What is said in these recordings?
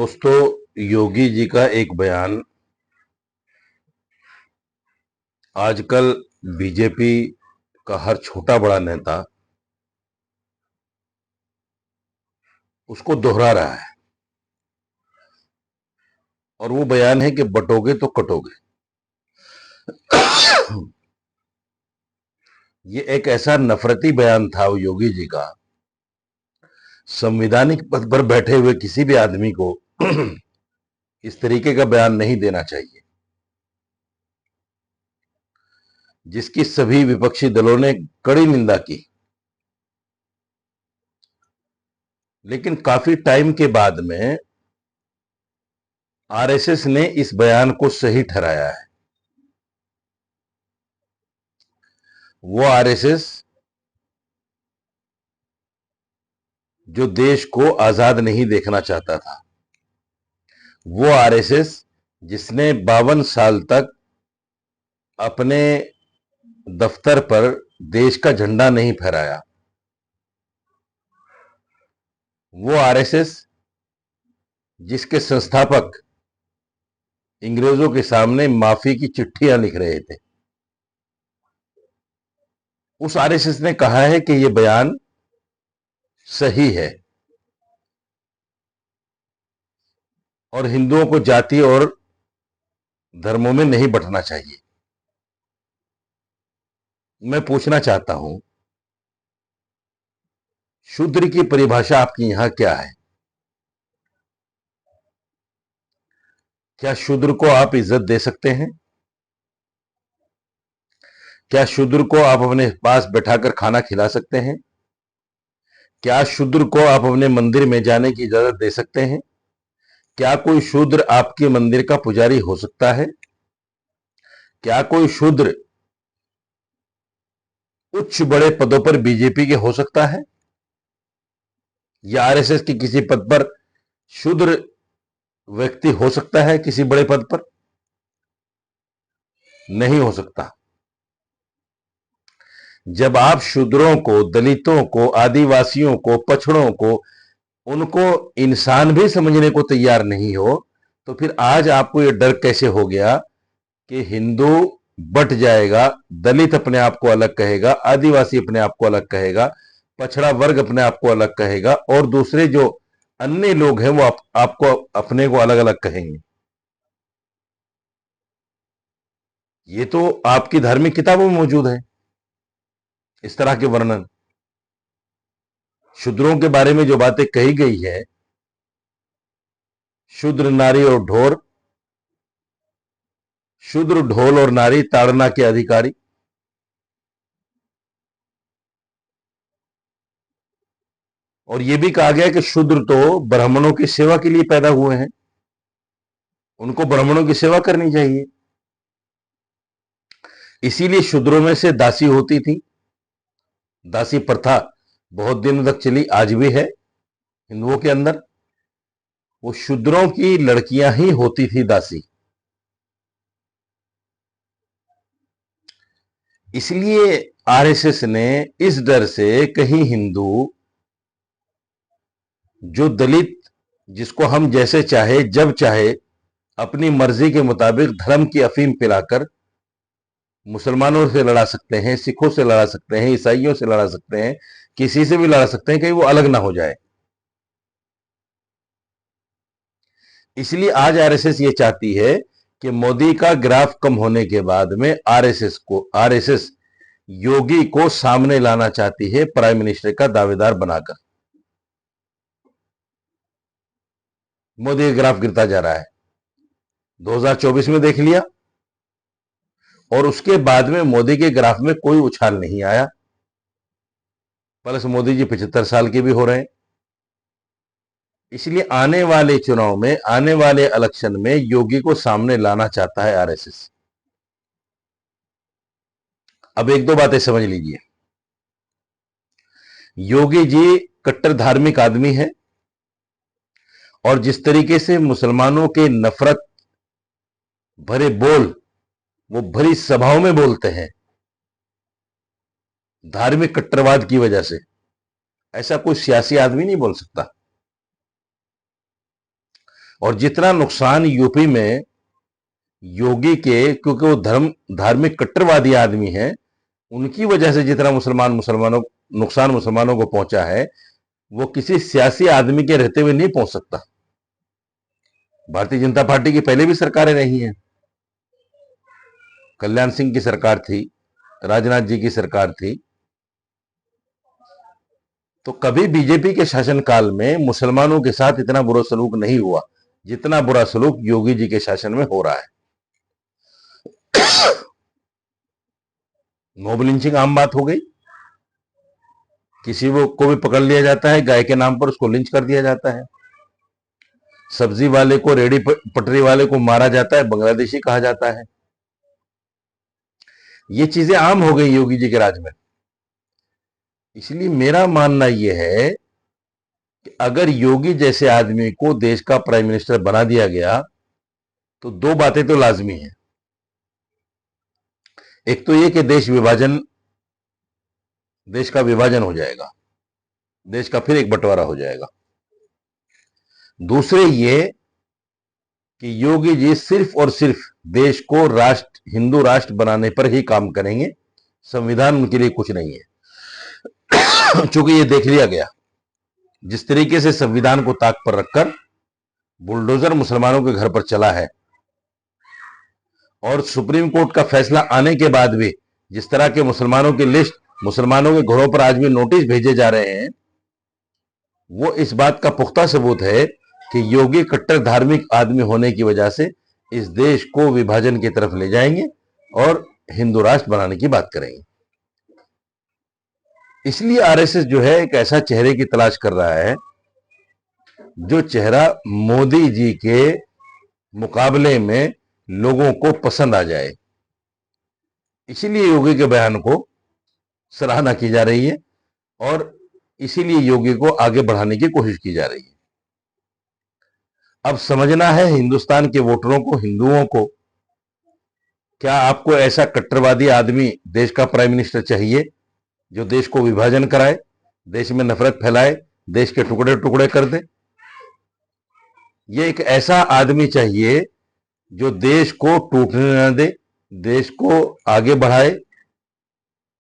दोस्तों, योगी जी का एक बयान आजकल बीजेपी का हर छोटा बड़ा नेता उसको दोहरा रहा है। और वो बयान है कि बटोगे तो कटोगे। ये एक ऐसा नफरती बयान था वो योगी जी का। संवैधानिक पद पर बैठे हुए किसी भी आदमी को इस तरीके का बयान नहीं देना चाहिए, जिसकी सभी विपक्षी दलों ने कड़ी निंदा की। लेकिन काफी टाइम के बाद में आरएसएस ने इस बयान को सही ठहराया है। वो आरएसएस जो देश को आजाद नहीं देखना चाहता था, वो आरएसएस जिसने 52 साल तक अपने दफ्तर पर देश का झंडा नहीं फहराया, वो आरएसएस जिसके संस्थापक अंग्रेजों के सामने माफी की चिट्ठियां लिख रहे थे, उस आरएसएस ने कहा है कि यह बयान सही है और हिंदुओं को जाति और धर्मों में नहीं बंटना चाहिए। मैं पूछना चाहता हूं, शूद्र की परिभाषा आपकी यहां क्या है? क्या शूद्र को आप इज्जत दे सकते हैं? क्या शूद्र को आप अपने पास बैठाकर खाना खिला सकते हैं? क्या शूद्र को आप अपने मंदिर में जाने की इजाजत दे सकते हैं? क्या कोई शूद्र आपके मंदिर का पुजारी हो सकता है? क्या कोई शूद्र उच्च बड़े पदों पर बीजेपी के हो सकता है? या आरएसएस के किसी पद पर शूद्र व्यक्ति हो सकता है? किसी बड़े पद पर नहीं हो सकता। जब आप शूद्रों को, दलितों को, आदिवासियों को, पछड़ों को, उनको इंसान भी समझने को तैयार नहीं हो, तो फिर आज आपको यह डर कैसे हो गया कि हिंदू बट जाएगा, दलित अपने आप को अलग कहेगा, आदिवासी अपने आप को अलग कहेगा, पछड़ा वर्ग अपने आप को अलग कहेगा और दूसरे जो अन्य लोग हैं वो आपको अपने को अलग अलग कहेंगे? ये तो आपकी धार्मिक किताबों में मौजूद है, इस तरह के वर्णन। शूद्रों के बारे में जो बातें कही गई है, शूद्र नारी और ढोर, शूद्र ढोल और नारी ताड़ना के अधिकारी, और यह भी कहा गया कि शूद्र तो ब्राह्मणों की सेवा के लिए पैदा हुए हैं, उनको ब्राह्मणों की सेवा करनी चाहिए। इसीलिए शूद्रों में से दासी होती थी। दासी प्रथा बहुत दिनों तक चली, आज भी है हिंदुओं के अंदर। वो शूद्रों की लड़कियां ही होती थी दासी। इसलिए आरएसएस ने इस डर से कहीं हिंदू, जो दलित, जिसको हम जैसे चाहे जब चाहे अपनी मर्जी के मुताबिक धर्म की अफीम पिलाकर मुसलमानों से लड़ा सकते हैं, सिखों से लड़ा सकते हैं, ईसाइयों से लड़ा सकते हैं, किसी से भी लड़ा सकते हैं, कहीं वो अलग ना हो जाए। इसलिए आज आरएसएस ये चाहती है कि मोदी का ग्राफ कम होने के बाद में आरएसएस योगी को सामने लाना चाहती है, प्राइम मिनिस्टर का दावेदार बनाकर। मोदी का ग्राफ गिरता जा रहा है, 2024 में देख लिया, और उसके बाद में मोदी के ग्राफ में कोई उछाल नहीं आया। प्लस मोदी जी 75 साल के भी हो रहे हैं। इसलिए आने वाले चुनाव में, आने वाले इलेक्शन में योगी को सामने लाना चाहता है आरएसएस। अब एक दो बातें समझ लीजिए। योगी जी कट्टर धार्मिक आदमी है और जिस तरीके से मुसलमानों के नफरत भरे बोल वो भरी सभाओं में बोलते हैं धार्मिक कट्टरवाद की वजह से, ऐसा कोई सियासी आदमी नहीं बोल सकता। और जितना नुकसान यूपी में योगी के, क्योंकि वो धार्मिक कट्टरवादी आदमी है, उनकी वजह से जितना नुकसान मुसलमानों को पहुंचा है, वो किसी सियासी आदमी के रहते हुए नहीं पहुंच सकता। भारतीय जनता पार्टी की पहले भी सरकारें रही हैं, कल्याण सिंह की सरकार थी, राजनाथ जी की सरकार थी, तो कभी बीजेपी के शासनकाल में मुसलमानों के साथ इतना बुरा सलूक नहीं हुआ जितना बुरा सलूक योगी जी के शासन में हो रहा है। मॉब लिंचिंग आम बात हो गई, किसी को भी पकड़ लिया जाता है, गाय के नाम पर उसको लिंच कर दिया जाता है, सब्जी वाले को, रेडी पटरी वाले को मारा जाता है, बांग्लादेशी कहा जाता है। ये चीजें आम हो गई योगी जी के राज में। इसलिए मेरा मानना यह है कि अगर योगी जैसे आदमी को देश का प्राइम मिनिस्टर बना दिया गया तो दो बातें तो लाजमी हैं। एक तो ये कि देश का विभाजन हो जाएगा, देश का फिर एक बंटवारा हो जाएगा। दूसरे ये कि योगी जी सिर्फ और सिर्फ देश को हिंदू राष्ट्र बनाने पर ही काम करेंगे, संविधान उनके लिए कुछ नहीं है। चूंकि ये देख लिया गया जिस तरीके से संविधान को ताक पर रखकर बुलडोजर मुसलमानों के घर पर चला है, और सुप्रीम कोर्ट का फैसला आने के बाद भी जिस तरह के मुसलमानों की लिस्ट, मुसलमानों के घरों पर आज भी नोटिस भेजे जा रहे हैं, वो इस बात का पुख्ता सबूत है कि योगी कट्टर धार्मिक आदमी होने की वजह से इस देश को विभाजन की तरफ ले जाएंगे और हिंदू राष्ट्र बनाने की बात करेंगे। इसलिए आरएसएस जो है एक ऐसा चेहरे की तलाश कर रहा है जो चेहरा मोदी जी के मुकाबले में लोगों को पसंद आ जाए। इसीलिए योगी के बयान को सराहना की जा रही है और इसीलिए योगी को आगे बढ़ाने की कोशिश की जा रही है। अब समझना है हिंदुस्तान के वोटरों को, हिंदुओं को, क्या आपको ऐसा कट्टरवादी आदमी देश का प्राइम मिनिस्टर चाहिए जो देश को विभाजन कराए, देश में नफरत फैलाए, देश के टुकड़े टुकड़े कर दे? ये एक ऐसा आदमी चाहिए जो देश को टूटने न दे, देश को आगे बढ़ाए,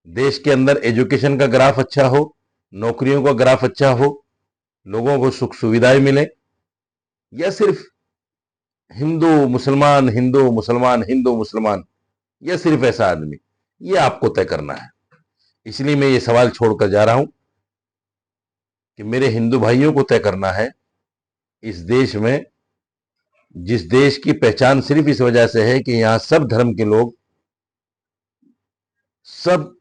देश के अंदर एजुकेशन का ग्राफ अच्छा हो, नौकरियों का ग्राफ अच्छा हो, लोगों को सुख सुविधाएं मिले, या सिर्फ हिंदू मुसलमान हिंदू मुसलमान हिंदू मुसलमान, या सिर्फ ऐसा आदमी? ये आपको तय करना है। इसलिए मैं ये सवाल छोड़कर जा रहा हूं कि मेरे हिंदू भाइयों को तय करना है, इस देश में, जिस देश की पहचान सिर्फ इस वजह से है कि यहां सब धर्म के लोग सब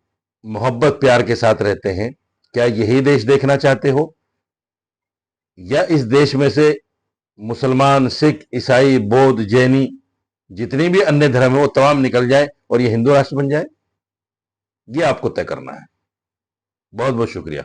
मोहब्बत प्यार के साथ रहते हैं, क्या यही देश देखना चाहते हो, या इस देश में से मुसलमान, सिख, ईसाई, बौद्ध, जैनी, जितनी भी अन्य धर्म है वो तमाम निकल जाए और ये हिंदू राष्ट्र बन जाए? ये आपको तय करना है। बहुत बहुत शुक्रिया।